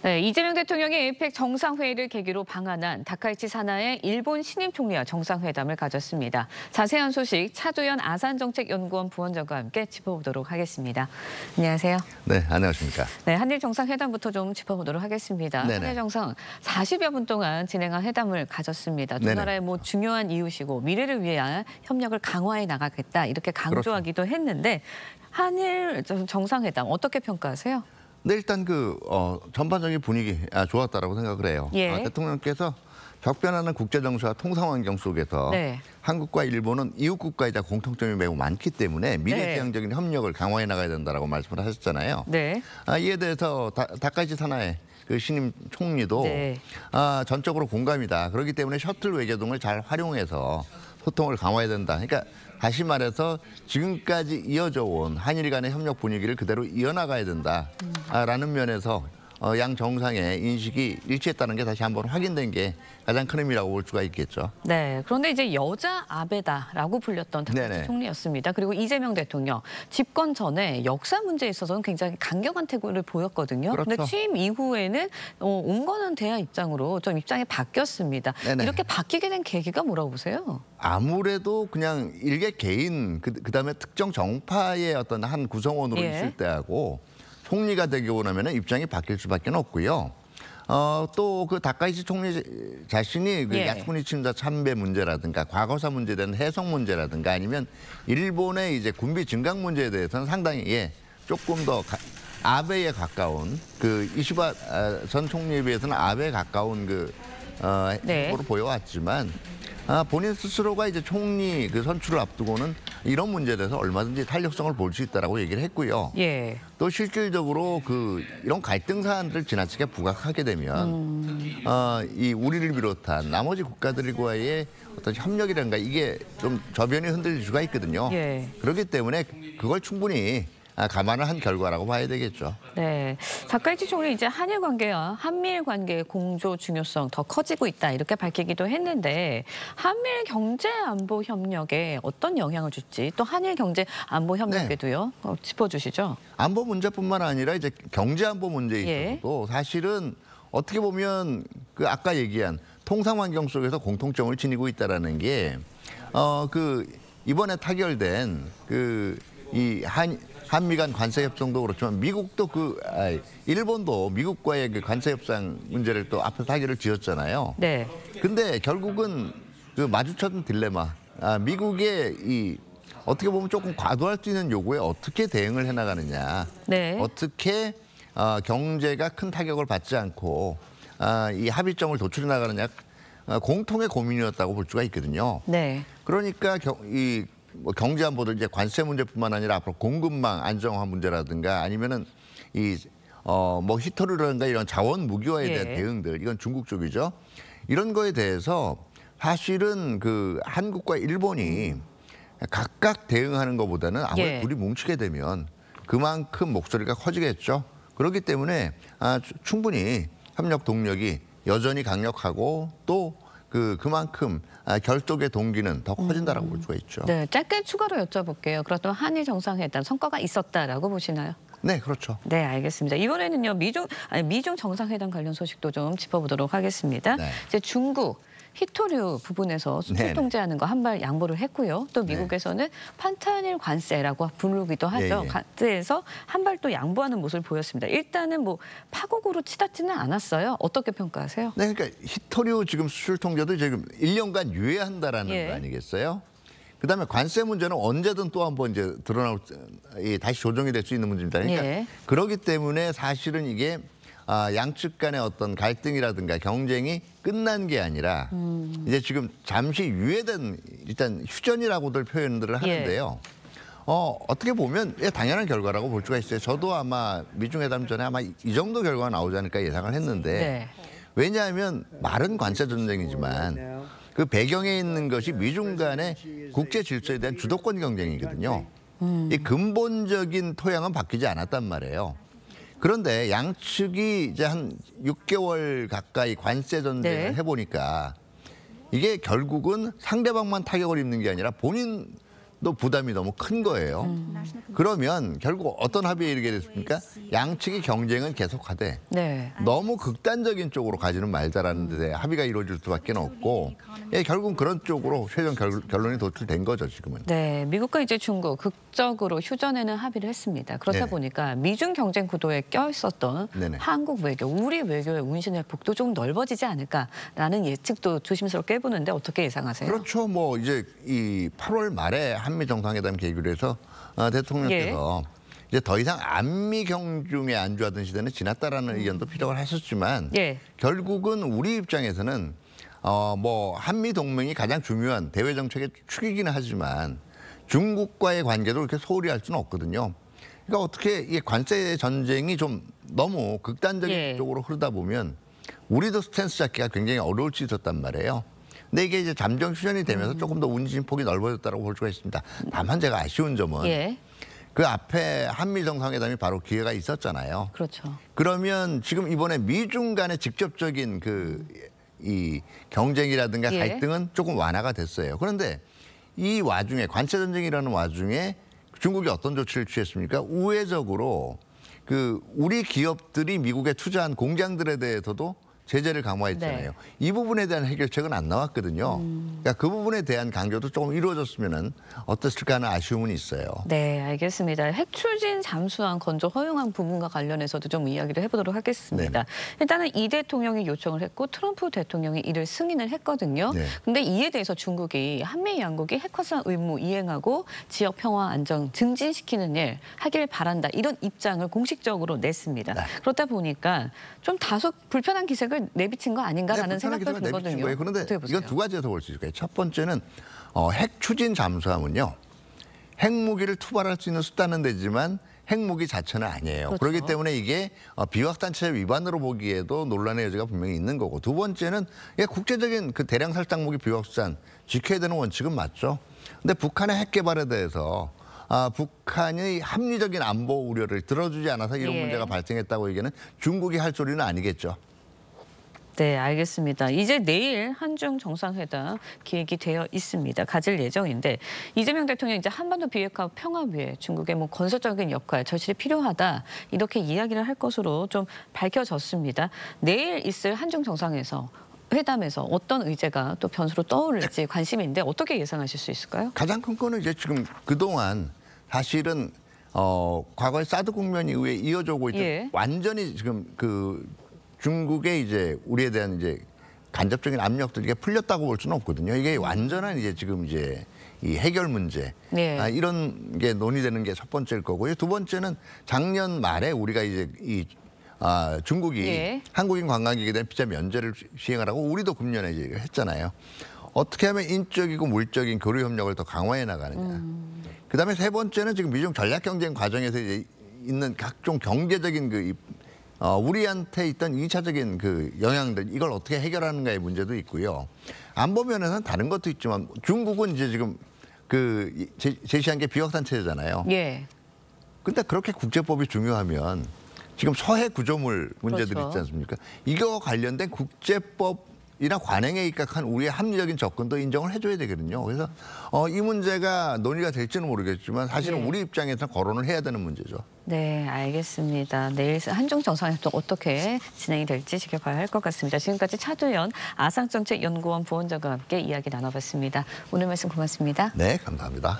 네, 이재명 대통령이 에이펙 정상회의를 계기로 방한한 다카이치 사나의 일본 신임 총리와 정상회담을 가졌습니다. 자세한 소식 차두현 아산정책연구원 부원장과 함께 짚어보도록 하겠습니다. 안녕하세요. 네, 안녕하십니까. 네, 한일 정상회담부터 좀 짚어보도록 하겠습니다. 네네. 한일 정상 40여 분 동안 진행한 회담을 가졌습니다. 두 네네. 나라의 중요한 이웃이고 미래를 위한 협력을 강화해 나가겠다 이렇게 강조하기도 그렇죠. 했는데 한일 정상회담 어떻게 평가하세요? 네, 일단 전반적인 분위기 좋았다라고 생각을 해요. 예. 대통령께서 격변하는 국제 정세와 통상 환경 속에서 네. 한국과 일본은 이웃 국가이자 공통점이 매우 많기 때문에 미래지향적인 협력을 강화해 나가야 된다라고 말씀을 하셨잖아요. 네. 이에 대해서 다카이치 사나의 그 신임 총리도 네. 전적으로 공감이다. 그렇기 때문에 셔틀 외교등을 잘 활용해서 소통을 강화해야 된다. 그러니까 다시 말해서 지금까지 이어져 온 한일 간의 협력 분위기를 그대로 이어나가야 된다라는 면에서 양 정상의 인식이 일치했다는 게 다시 한번 확인된 게 가장 큰 의미라고 볼 수가 있겠죠. 네, 그런데 이제 여자 아베다라고 불렸던 다카이치 네네. 총리였습니다. 그리고 이재명 대통령 집권 전에 역사 문제에 있어서는 굉장히 강경한 태도를 보였거든요. 그런데 그렇죠. 취임 이후에는 온건한 대화 입장으로 좀 입장이 바뀌었습니다. 네네. 이렇게 바뀌게 된 계기가 뭐라고 보세요? 아무래도 그냥 일개 개인 그다음에 특정 정파의 어떤 한 구성원으로 예. 있을 때하고 총리가 되고 나면 입장이 바뀔 수밖에 없고요. 또 그 다카이치 총리 자신이 그 예. 야스쿠니 침자 참배 문제라든가 과거사 문제에 대한 해석 문제라든가 아니면 일본의 이제 군비 증강 문제에 대해서는 상당히 조금 더 아베에 가까운 그 이시바 전 총리에 비해서는 아베에 가까운 네. 행보로 보여왔지만 본인 스스로가 이제 총리 그 선출을 앞두고는 이런 문제에 대해서 얼마든지 탄력성을 볼 수 있다라고 얘기를 했고요. 예. 또 실질적으로 이런 갈등 사안들을 지나치게 부각하게 되면 이 우리를 비롯한 나머지 국가들과의 어떤 협력이라든가 이게 좀 저변이 흔들릴 수가 있거든요. 예. 그렇기 때문에 그걸 충분히 감안을 한 결과라고 봐야 되겠죠. 네, 다카이치 총리 이제 한일 관계와 한미일 관계의 공조 중요성 더 커지고 있다 이렇게 밝히기도 했는데 한미일 경제 안보 협력에 어떤 영향을 줄지 또 한일 경제 안보 협력에도요 짚어주시죠. 안보 문제뿐만 아니라 이제 경제 안보 문제에 예. 있어서도 사실은 어떻게 보면 그 아까 얘기한 통상 환경 속에서 공통점을 지니고 있다라는 게 이번에 타결된 이 한미 간 관세 협정도 그렇지만 미국도 일본도 미국과의 그 관세 협상 문제를 또 앞에 타결을 지었잖아요. 네. 근데 결국은 그 마주쳤던 딜레마, 미국의 어떻게 보면 조금 과도할 수 있는 요구에 어떻게 대응을 해나가느냐, 네. 어떻게 경제가 큰 타격을 받지 않고 이 합의점을 도출해 나가느냐, 공통의 고민이었다고 볼 수가 있거든요. 네. 그러니까 경제 안보도 이제 관세 문제뿐만 아니라 앞으로 공급망 안정화 문제라든가 아니면은 히토류라든가 이런 자원 무기화에 대한 예. 대응들, 이건 중국 쪽이죠. 이런 거에 대해서 사실은 한국과 일본이 각각 대응하는 것보다는 아무래도 예. 둘이 뭉치게 되면 그만큼 목소리가 커지겠죠. 그렇기 때문에 충분히 협력 동력이 여전히 강력하고 또 그만큼 결속의 동기는 더 커진다라고 볼 수가 있죠. 네, 짧게 추가로 여쭤볼게요. 그렇다면 한일 정상회담 성과가 있었다라고 보시나요? 네, 그렇죠. 네, 알겠습니다. 이번에는요 미중 정상회담 관련 소식도 좀 짚어보도록 하겠습니다. 네. 이제 중국 히토류 부분에서 수출 네네. 통제하는 거 한 발 양보를 했고요. 또 미국에서는 판타닐 관세라고 부르기도 하죠. 예. 관세에서 한 발 또 양보하는 모습을 보였습니다. 일단은 파국으로 치닫지는 않았어요. 어떻게 평가하세요? 네, 그러니까 히토류 지금 수출 통제도 지금 1년간 유예한다라는 예. 거 아니겠어요? 그다음에 관세 문제는 언제든 또 한번 이제 다시 조정이 될 수 있는 문제입니다. 그러니까 예. 그렇기 때문에 사실은 이게 양측 간의 어떤 갈등이라든가 경쟁이 끝난 게 아니라 이제 지금 잠시 유예된 일단 휴전이라고들 표현들을 하는데요. 어떻게 보면 당연한 결과라고 볼 수가 있어요. 저도 아마 미중회담 전에 아마 이 정도 결과가 나오지 않을까 예상을 했는데 네. 왜냐하면 말은 관세 전쟁이지만 그 배경에 있는 것이 미중 간의 국제 질서에 대한 주도권 경쟁이거든요. 이 근본적인 토양은 바뀌지 않았단 말이에요. 그런데 양측이 이제 한 6개월 가까이 관세 전쟁을 네. 해보니까 이게 결국은 상대방만 타격을 입는 게 아니라 본인 부담이 너무 큰 거예요. 그러면 결국 어떤 합의에 이르게 됐습니까? 양측의 경쟁은 계속하되 네. 너무 극단적인 쪽으로 가지는 말자라는 데 합의가 이루어질 수밖에 없고 결국은 그런 쪽으로 최종 결론이 도출된 거죠, 지금은. 네, 미국과 이제 중국 극적으로 휴전에는 합의를 했습니다. 그렇다 네네. 보니까 미중 경쟁 구도에 껴 있었던 네네. 한국 외교, 우리 외교의 운신의 폭도 좀 넓어지지 않을까라는 예측도 조심스럽게 해보는데 어떻게 예상하세요? 그렇죠. 뭐 이제 이 8월 말에 한미 정상회담 계기로 해서 대통령께서 이제 더 이상 안미 경중에 안주하던 시대는 지났다라는 의견도 피력을 하셨지만 예. 결국은 우리 입장에서는 뭐 한미 동맹이 가장 중요한 대외 정책의 축이기는 하지만 중국과의 관계도 그렇게 소홀히 할 수는 없거든요. 그러니까 어떻게 이 관세 전쟁이 좀 너무 극단적인 예. 쪽으로 흐르다 보면 우리도 스탠스 잡기가 굉장히 어려울 수 있었단 말이에요. 근데 이게 이제 잠정 휴전이 되면서 조금 더 운진 폭이 넓어졌다고 볼 수가 있습니다. 다만 제가 아쉬운 점은 예. 그 앞에 한미 정상회담이 바로 기회가 있었잖아요. 그렇죠. 그러면 지금 이번에 미중 간의 직접적인 이 경쟁이라든가 예. 갈등은 조금 완화가 됐어요. 그런데 이 와중에 관세 전쟁이라는 와중에 중국이 어떤 조치를 취했습니까? 우회적으로 우리 기업들이 미국에 투자한 공장들에 대해서도 제재를 강화했잖아요. 네. 이 부분에 대한 해결책은 안 나왔거든요. 그러니까 그 부분에 대한 강조도 조금 이루어졌으면 어땠을까 하는 아쉬움은 있어요. 네, 알겠습니다. 핵 추진 잠수함 건조 허용한 부분과 관련해서도 좀 이야기를 해보도록 하겠습니다. 네. 일단은 이 대통령이 요청을 했고 트럼프 대통령이 이를 승인을 했거든요. 네. 근데 이에 대해서 중국이 한미 양국이 핵 확산 의무 이행하고 지역 평화 안정 증진시키는 일 하길 바란다. 이런 입장을 공식적으로 냈습니다. 네. 그렇다 보니까 좀 다소 불편한 기색을 내비친 거 아닌가라는 불편한 생각도 기사가 내비친 들거든요. 거예요. 그런데 어떻게 보세요? 이건 두 가지에서 볼 수 있을 거예요. 첫 번째는 핵 추진 잠수함은요. 핵무기를 투발할 수 있는 수단은 되지만 핵무기 자체는 아니에요. 그렇죠. 그렇기 때문에 이게 비확산체 위반으로 보기에도 논란의 여지가 분명히 있는 거고 두 번째는 국제적인 대량 살상 무기 비확산 지켜야 되는 원칙은 맞죠. 근데 북한의 핵 개발에 대해서 북한의 합리적인 안보 우려를 들어주지 않아서 이런 예. 문제가 발생했다고 얘기는 중국이 할 소리는 아니겠죠. 네, 알겠습니다. 이제 내일 한중 정상회담 기획이 되어 있습니다. 가질 예정인데 이재명 대통령이 이제 한반도 비핵화 평화 위해 중국의 뭐 건설적인 역할 절실히 필요하다 이렇게 이야기를 할 것으로 좀 밝혀졌습니다. 내일 있을 한중 정상에서 회담에서 어떤 의제가 또 변수로 떠오를지 관심인데 어떻게 예상하실 수 있을까요? 가장 큰 거는 이제 지금 그동안 사실은 과거의 사드 국면 이후에 이어져 오고 있던 예. 완전히 지금 중국의 이제 우리에 대한 이제 간접적인 압력들이 풀렸다고 볼 수는 없거든요. 이게 완전한 이제 지금 이제 이 해결 문제 네. 이런 게 논의되는 게 첫 번째일 거고요. 두 번째는 작년 말에 우리가 이제 중국이 예. 한국인 관광객에 대한 비자 면제를 시행하라고 우리도 금년에 이제 했잖아요. 어떻게 하면 인적이고 물적인 교류 협력을 더 강화해 나가느냐. 그다음에 세 번째는 지금 미중 전략 경쟁 과정에서 이제 있는 각종 경제적인 우리한테 있던 2차적인 영향들 이걸 어떻게 해결하는가의 문제도 있고요. 안보 면에서는 다른 것도 있지만 중국은 이제 지금 제시한 게 비확산 체제잖아요. 예. 근데 그렇게 국제법이 중요하면 지금 서해 구조물 문제들이 그렇죠. 있지 않습니까? 이거 관련된 국제법이나 관행에 입각한 우리의 합리적인 접근도 인정을 해줘야 되거든요. 그래서 이 문제가 논의가 될지는 모르겠지만 사실은 네. 우리 입장에서 거론을 해야 되는 문제죠. 네, 알겠습니다. 내일 한중 정상회담 어떻게 진행이 될지 지켜봐야 할 것 같습니다. 지금까지 차두연 아상정책연구원 부원장과 함께 이야기 나눠봤습니다. 오늘 말씀 고맙습니다. 네, 감사합니다.